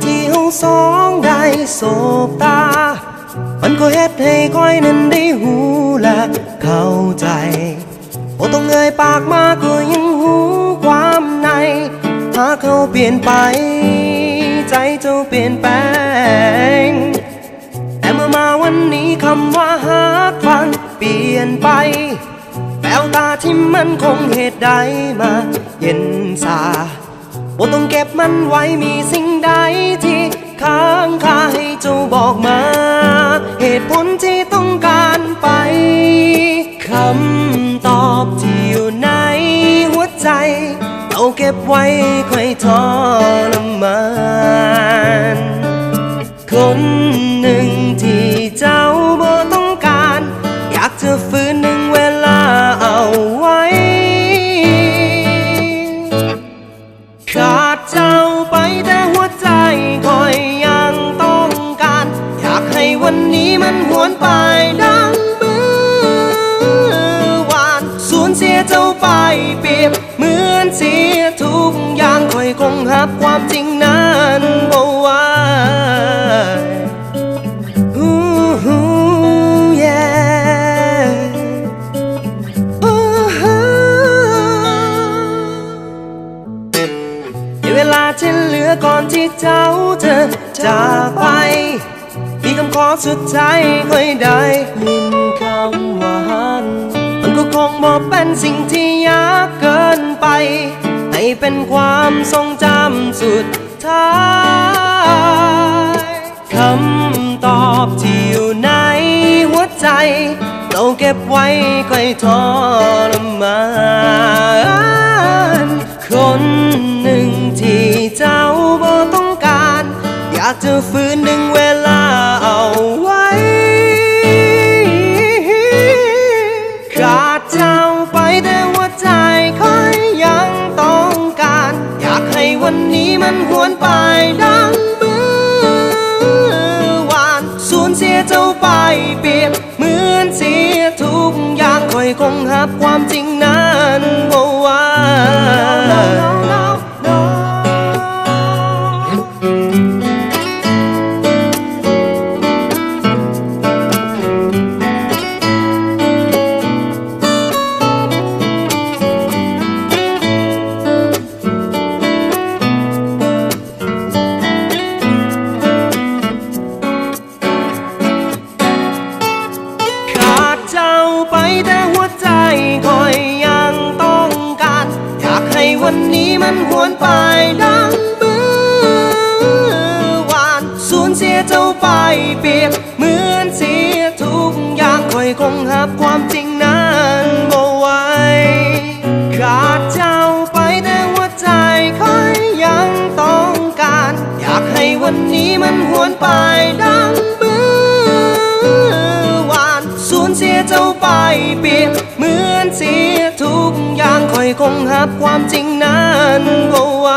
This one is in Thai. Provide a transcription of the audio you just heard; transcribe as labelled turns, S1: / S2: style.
S1: ที่เฮาสองได้สบตามันก็เฮ็ดให้ค่อยนั้นได้หูและเข้าใจบ่ต้องเอ่ยปากมาก็ยังหูความในหากเขาเปลี่ยนไปใจเจ้าเปลี่ยนแปลงแต่เมื่อมาวันนี้คำว่าหากฟังเปลี่ยนไปแววตาที่มันคงเหตุใดมาเย็นสาบ่ต้องเก็บมันไว้มีสิ่งใดที่ค้างคาให้เจ้าบอกมาเหตุผลที่ต้องการไปคำตอบที่อยู่ในหัวใจเอาเก็บไว้ค่อยทรมานคนหนึ่งที่เจ้าบ่ต้องการอยากจะฝืนหนึ่งเวลาเอาไว้ขาดเจ้าไปแต่หัวใจคอยยังต้องการอยากให้วันนี้มันหวนไปดังเมื่อวานสูญเสียเจ้าไปเปรียบเหมือนเสียทุกอย่างคอยคงหับความจริงนั้นบ่ไหวเวลาที่เหลือก่อนที่เจ้าจะจากไปมีคำขอสุดท้ายค่อยได้ยินคำว่ามันก็คงบอกเป็นสิ่งที่ยากเกินไปให้เป็นความทรงจำสุดท้ายคำตอบที่อยู่ในหัวใจเราเก็บไว้ค่อยทรมานคนหนึ่งที่เจ้าบ่ต้องการอยากจะฝืนหนึ่งเวลาเอาไว้ขาดเจ้าไปแต่หัวใจค่อยยังต้องการอยากให้วันนี้มันหวนไปดังเมื่อวานสูญเสียเจ้าไปเปรียบเหมือนเสียทุกอย่างค่อยคงหับความจริงนั้นบ่ไหววันนี้มันหวนไปดังเมื่อวานสูญเสียเจ้าไปเปรียบเหมือนเสียทุกอย่างค่อยคงหับความจริงนั้นบ่ไหวขาดเจ้าไปแต่หัวใจค่อยยังต้องการอยากให้วันนี้มันหวนไปดังเมื่อวานสูญเสียเจ้าไปเปรียบเหมือนเสียทุกอย่างค่อยคงหับความจริงนั้นบ่ไหว